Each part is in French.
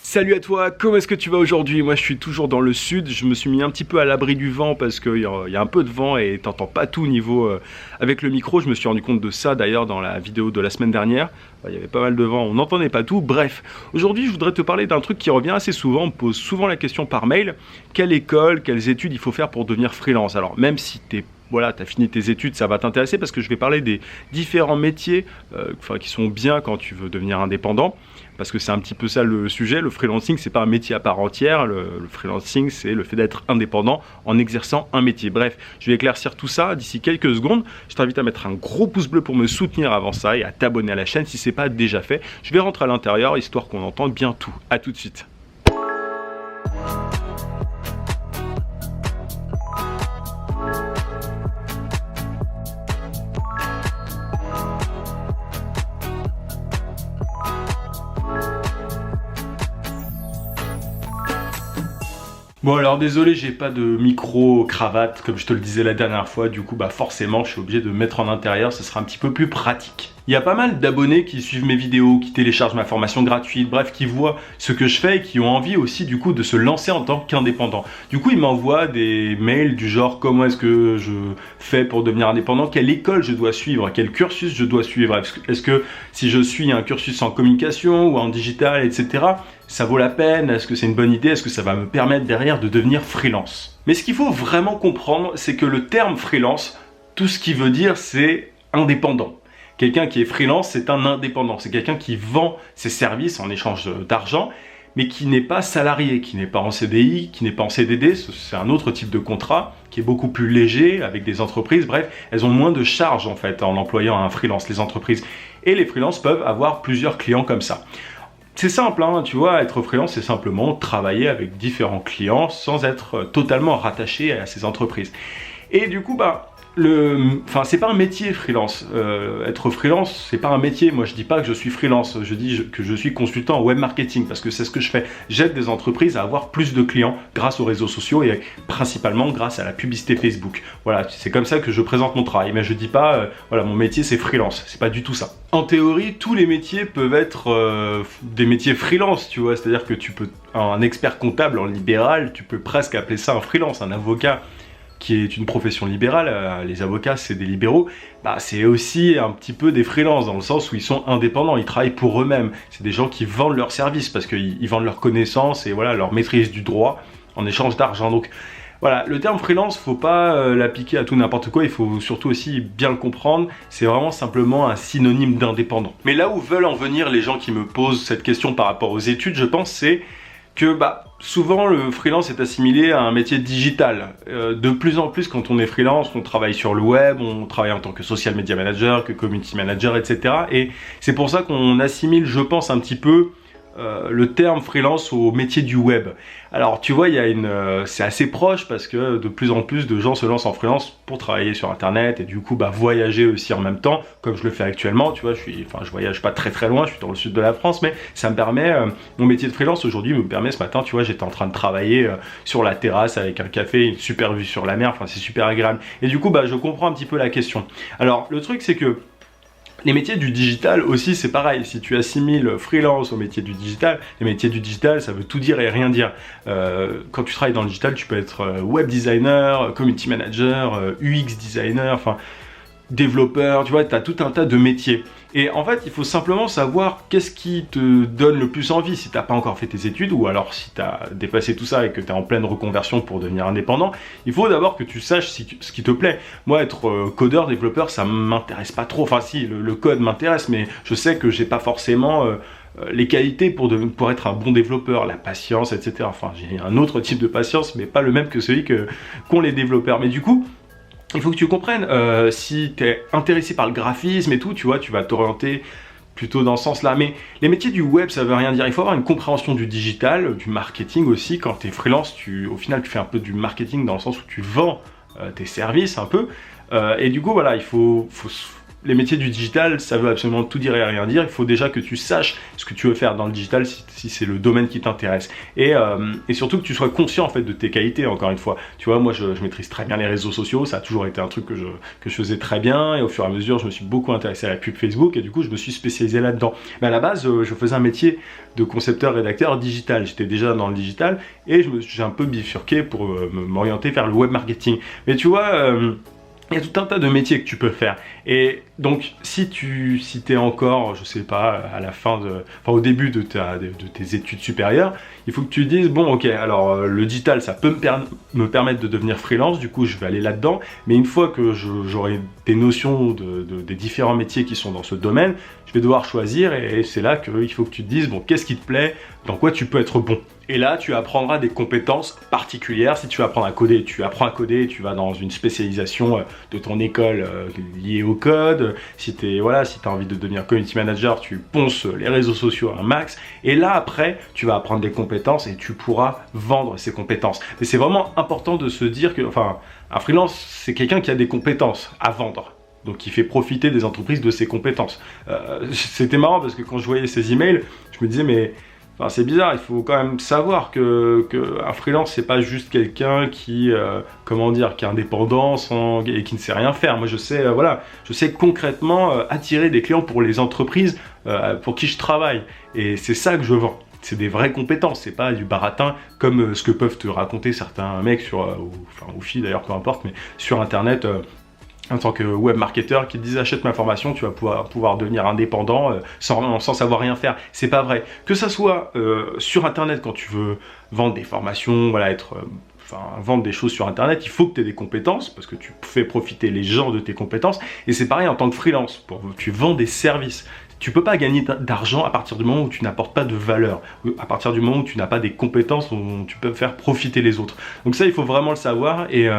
Salut à toi, comment est-ce que tu vas aujourd'hui? Moi je suis toujours dans le sud, je me suis mis un petit peu à l'abri du vent parce qu'il y a un peu de vent et t'entends pas tout niveau avec le micro. Je me suis rendu compte de ça d'ailleurs dans la vidéo de la semaine dernière. Il y avait pas mal de vent, on n'entendait pas tout. Bref, aujourd'hui je voudrais te parler d'un truc qui revient assez souvent. On me pose souvent la question par mail: quelle école, quelles études il faut faire pour devenir freelance? Alors même si t'es t'as fini tes études, ça va t'intéresser parce que je vais parler des différents métiers qui sont bien quand tu veux devenir indépendant. Parce que c'est un petit peu ça le sujet. Le freelancing, c'est pas un métier à part entière. Le freelancing, c'est le fait d'être indépendant en exerçant un métier. Bref, je vais éclaircir tout ça d'ici quelques secondes. Je t'invite à mettre un gros pouce bleu pour me soutenir avant ça et à t'abonner à la chaîne si c'est pas déjà fait. Je vais rentrer à l'intérieur histoire qu'on entende bien tout. À tout de suite. Bon alors désolé, j'ai pas de micro cravate comme je te le disais la dernière fois, du coup forcément je suis obligé de me mettre en intérieur, ce sera un petit peu plus pratique. Il y a pas mal d'abonnés qui suivent mes vidéos, qui téléchargent ma formation gratuite, bref, qui voient ce que je fais et qui ont envie aussi du coup de se lancer en tant qu'indépendant. Du coup ils m'envoient des mails du genre: comment est-ce que je fais pour devenir indépendant, quelle école je dois suivre, quel cursus je dois suivre, est-ce que si je suis un cursus en communication ou en digital, etc., ça vaut la peine? Est-ce que c'est une bonne idée? Est-ce que ça va me permettre derrière de devenir freelance? Mais ce qu'il faut vraiment comprendre, c'est que le terme freelance, tout ce qu'il veut dire, c'est indépendant. Quelqu'un qui est freelance, c'est un indépendant. C'est quelqu'un qui vend ses services en échange d'argent, mais qui n'est pas salarié, qui n'est pas en CDI, qui n'est pas en CDD. C'est un autre type de contrat qui est beaucoup plus léger avec des entreprises. Bref, elles ont moins de charges en fait en employant un freelance, les entreprises. Et les freelances peuvent avoir plusieurs clients comme ça. C'est simple, hein, tu vois, être freelance, c'est simplement travailler avec différents clients sans être totalement rattaché à ces entreprises. Et du coup, c'est pas un métier freelance. Être freelance, c'est pas un métier. Moi, je dis pas que je suis freelance. Je dis que je suis consultant en web marketing parce que c'est ce que je fais. J'aide des entreprises à avoir plus de clients grâce aux réseaux sociaux et principalement grâce à la publicité Facebook. Voilà, c'est comme ça que je présente mon travail. Mais je dis pas, voilà, mon métier c'est freelance. C'est pas du tout ça. En théorie, tous les métiers peuvent être des métiers freelance, tu vois. C'est-à-dire que un expert comptable en libéral, tu peux presque appeler ça un freelance. Un avocat qui est une profession libérale, les avocats c'est des libéraux, c'est aussi un petit peu des freelances dans le sens où ils sont indépendants, ils travaillent pour eux-mêmes. C'est des gens qui vendent leurs services parce qu'ils vendent leurs connaissances et voilà, leur maîtrise du droit en échange d'argent. Donc voilà, le terme freelance, faut pas l'appliquer à tout n'importe quoi, il faut surtout aussi bien le comprendre, c'est vraiment simplement un synonyme d'indépendant. Mais là où veulent en venir les gens qui me posent cette question par rapport aux études, je pense, c'est que souvent le freelance est assimilé à un métier digital. De plus en plus, quand on est freelance, on travaille sur le web, on travaille en tant que social media manager, que community manager, etc. Et c'est pour ça qu'on assimile, je pense, un petit peu le terme freelance au métier du web. Alors tu vois, c'est assez proche parce que de plus en plus de gens se lancent en freelance pour travailler sur internet et du coup voyager aussi en même temps, comme je le fais actuellement. Tu vois, je voyage pas très loin, je suis dans le sud de la France, mais ça me permet, mon métier de freelance aujourd'hui me permet, ce matin, tu vois, j'étais en train de travailler sur la terrasse avec un café, une super vue sur la mer, enfin c'est super agréable. Et du coup je comprends un petit peu la question. Alors le truc c'est que les métiers du digital aussi, c'est pareil. Si tu assimiles freelance au métier du digital, les métiers du digital, ça veut tout dire et rien dire. Quand tu travailles dans le digital, tu peux être web designer, community manager, UX designer, enfin développeur, tu vois, tu as tout un tas de métiers. Et en fait, il faut simplement savoir qu'est-ce qui te donne le plus envie si tu n'as pas encore fait tes études ou alors si tu as dépassé tout ça et que tu es en pleine reconversion pour devenir indépendant. Il faut d'abord que tu saches ce qui te plaît. Moi, être codeur, développeur, ça m'intéresse pas trop. Enfin si, le code m'intéresse, mais je sais que j'ai pas forcément les qualités pour être un bon développeur, la patience, etc. Enfin, j'ai un autre type de patience, mais pas le même que celui qu'ont les développeurs. Mais du coup, il faut que tu comprennes, si tu es intéressé par le graphisme et tout, tu vois, tu vas t'orienter plutôt dans ce sens-là. Mais les métiers du web, ça veut rien dire. Il faut avoir une compréhension du digital, du marketing aussi. Quand tu es freelance, au final, tu fais un peu du marketing dans le sens où tu vends tes services un peu. Et du coup, voilà, il faut les métiers du digital, ça veut absolument tout dire et rien dire. Il faut déjà que tu saches ce que tu veux faire dans le digital si c'est le domaine qui t'intéresse. Et surtout que tu sois conscient en fait de tes qualités, encore une fois. Tu vois, moi je maîtrise très bien les réseaux sociaux, ça a toujours été un truc que je faisais très bien, et au fur et à mesure je me suis beaucoup intéressé à la pub Facebook, et du coup je me suis spécialisé là-dedans. Mais à la base, je faisais un métier de concepteur-rédacteur digital. J'étais déjà dans le digital, et j'ai un peu bifurqué pour m'orienter vers le web marketing. Mais tu vois... il y a tout un tas de métiers que tu peux faire. Et donc, si t'es encore, je sais pas, à la fin au début de tes études supérieures, il faut que tu dises, bon, ok, alors le digital, ça peut me permettre de devenir freelance, du coup, je vais aller là-dedans. Mais une fois que j'aurai des notions des différents métiers qui sont dans ce domaine, je vais devoir choisir, et c'est là qu'il faut que tu te dises, bon, qu'est-ce qui te plaît, dans quoi tu peux être bon. Et là, tu apprendras des compétences particulières. Si tu veux apprendre à coder, tu apprends à coder, tu vas dans une spécialisation de ton école liée au code. Si tu as envie de devenir community manager, tu ponces les réseaux sociaux à un max. Et là, après, tu vas apprendre des compétences et tu pourras vendre ces compétences. Mais c'est vraiment important de se dire que, un freelance, c'est quelqu'un qui a des compétences à vendre. Donc qui fait profiter des entreprises de ses compétences. C'était marrant parce que quand je voyais ces emails, je me disais, mais... c'est bizarre, il faut quand même savoir qu'un freelance, c'est pas juste quelqu'un qui est indépendant et qui ne sait rien faire. Moi, je sais concrètement attirer des clients pour les entreprises pour qui je travaille. Et c'est ça que je vends. C'est des vraies compétences, c'est pas du baratin comme ce que peuvent te raconter certains mecs ou filles d'ailleurs, peu importe, mais sur internet. En tant que web marketeur qui te disent achète ma formation, tu vas pouvoir devenir indépendant sans savoir rien faire. C'est pas vrai. Que ça soit sur internet quand tu veux vendre des formations, vendre des choses sur internet, il faut que tu aies des compétences parce que tu fais profiter les gens de tes compétences. Et c'est pareil en tant que freelance, tu vends des services. Tu peux pas gagner d'argent à partir du moment où tu n'apportes pas de valeur, à partir du moment où tu n'as pas des compétences dont tu peux faire profiter les autres. Donc ça, il faut vraiment le savoir. Et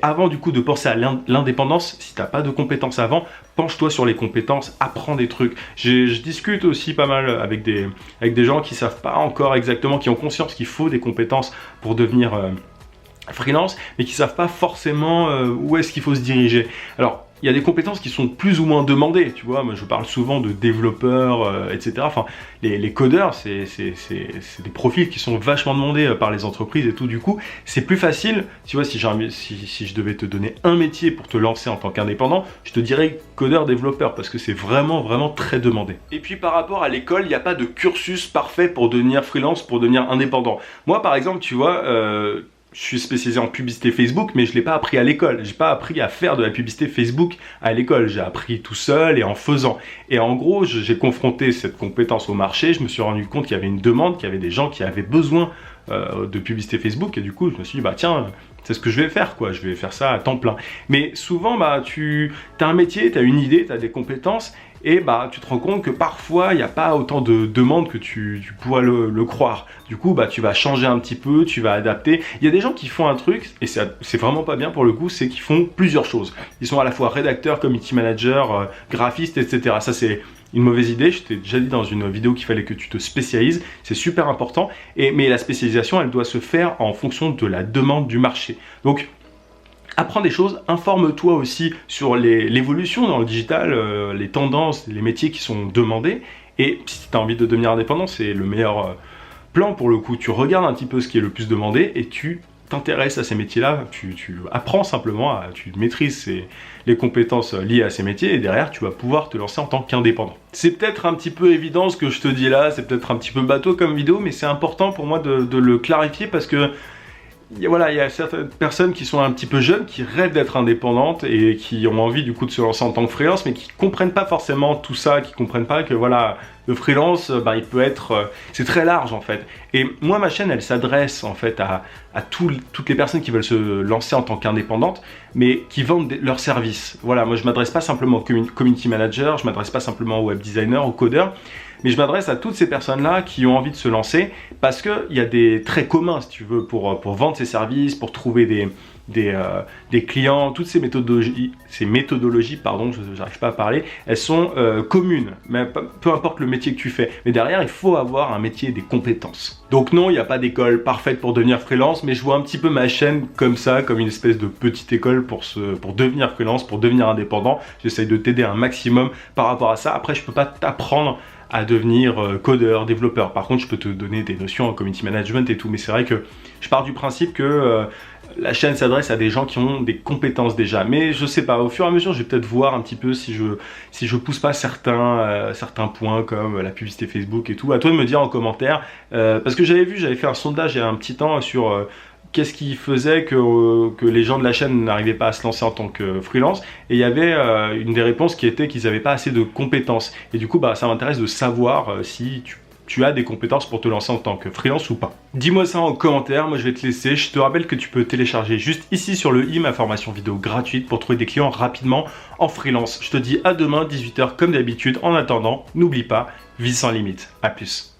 avant du coup de penser à l'indépendance, si tu n'as pas de compétences avant, penche-toi sur les compétences, apprends des trucs. Je discute aussi pas mal avec des gens qui savent pas encore exactement, qui ont conscience qu'il faut des compétences pour devenir freelance, mais qui savent pas forcément où est-ce qu'il faut se diriger. Alors, il y a des compétences qui sont plus ou moins demandées, tu vois, moi je parle souvent de développeurs, etc. Les codeurs, c'est des profils qui sont vachement demandés par les entreprises et tout, du coup, c'est plus facile, tu vois, si je devais te donner un métier pour te lancer en tant qu'indépendant, je te dirais codeur-développeur, parce que c'est vraiment, vraiment très demandé. Et puis par rapport à l'école, il n'y a pas de cursus parfait pour devenir freelance, pour devenir indépendant. Moi par exemple, tu vois, je suis spécialisé en publicité Facebook, mais je ne l'ai pas appris à l'école. Je n'ai pas appris à faire de la publicité Facebook à l'école. J'ai appris tout seul et en faisant. Et en gros, j'ai confronté cette compétence au marché. Je me suis rendu compte qu'il y avait une demande, qu'il y avait des gens qui avaient besoin de publicité Facebook. Et du coup, je me suis dit, tiens, c'est ce que je vais faire, quoi. Je vais faire ça à temps plein. Mais souvent, tu as un métier, tu as une idée, tu as des compétences. Et tu te rends compte que parfois, il n'y a pas autant de demandes que tu pourrais le croire. Du coup, tu vas changer un petit peu, tu vas adapter. Il y a des gens qui font un truc, et c'est vraiment pas bien pour le coup, c'est qu'ils font plusieurs choses. Ils sont à la fois rédacteurs, community manager, graphistes, etc. Ça, c'est une mauvaise idée. Je t'ai déjà dit dans une vidéo qu'il fallait que tu te spécialises. C'est super important. Mais la spécialisation, elle doit se faire en fonction de la demande du marché. Donc, apprends des choses, informe-toi aussi sur l'évolution dans le digital, les tendances, les métiers qui sont demandés. Et si tu as envie de devenir indépendant, c'est le meilleur plan pour le coup. Tu regardes un petit peu ce qui est le plus demandé et tu t'intéresses à ces métiers-là. Tu apprends simplement, tu maîtrises les compétences liées à ces métiers et derrière, tu vas pouvoir te lancer en tant qu'indépendant. C'est peut-être un petit peu évident ce que je te dis là, c'est peut-être un petit peu bateau comme vidéo, mais c'est important pour moi de le clarifier parce que il y a certaines personnes qui sont un petit peu jeunes, qui rêvent d'être indépendantes et qui ont envie du coup de se lancer en tant que freelance, mais qui comprennent pas forcément tout ça, qui comprennent pas que le freelance, il peut être, c'est très large en fait. Et moi, ma chaîne, elle s'adresse en fait à toutes les personnes qui veulent se lancer en tant qu'indépendantes, mais qui vendent leurs services. Voilà, moi je m'adresse pas simplement au community manager, je m'adresse pas simplement au web designer, au codeur, mais je m'adresse à toutes ces personnes-là qui ont envie de se lancer parce qu'il y a des traits communs, si tu veux, pour vendre ces services, pour trouver des clients, toutes ces méthodologies, pardon, j'arrive pas à parler, elles sont communes, mais peu importe le métier que tu fais. Mais derrière, il faut avoir un métier et des compétences. Donc non, il n'y a pas d'école parfaite pour devenir freelance, mais je vois un petit peu ma chaîne comme ça, comme une espèce de petite école pour devenir freelance, pour devenir indépendant. J'essaye de t'aider un maximum par rapport à ça. Après, je peux pas t'apprendre à devenir codeur, développeur. Par contre, je peux te donner des notions en community management et tout, mais c'est vrai que je pars du principe que la chaîne s'adresse à des gens qui ont des compétences déjà. Mais je sais pas, au fur et à mesure, je vais peut-être voir un petit peu si je pousse pas certains points comme la publicité Facebook et tout. À toi de me dire en commentaire, parce que j'avais fait un sondage il y a un petit temps sur qu'est-ce qui faisait que les gens de la chaîne n'arrivaient pas à se lancer en tant que freelance, et il y avait une des réponses qui était qu'ils n'avaient pas assez de compétences. Et du coup, ça m'intéresse de savoir si tu as des compétences pour te lancer en tant que freelance ou pas. Dis-moi ça en commentaire, moi je vais te laisser. Je te rappelle que tu peux télécharger juste ici sur le i ma formation vidéo gratuite pour trouver des clients rapidement en freelance. Je te dis à demain 18h comme d'habitude. En attendant, n'oublie pas, vie sans limite. À plus.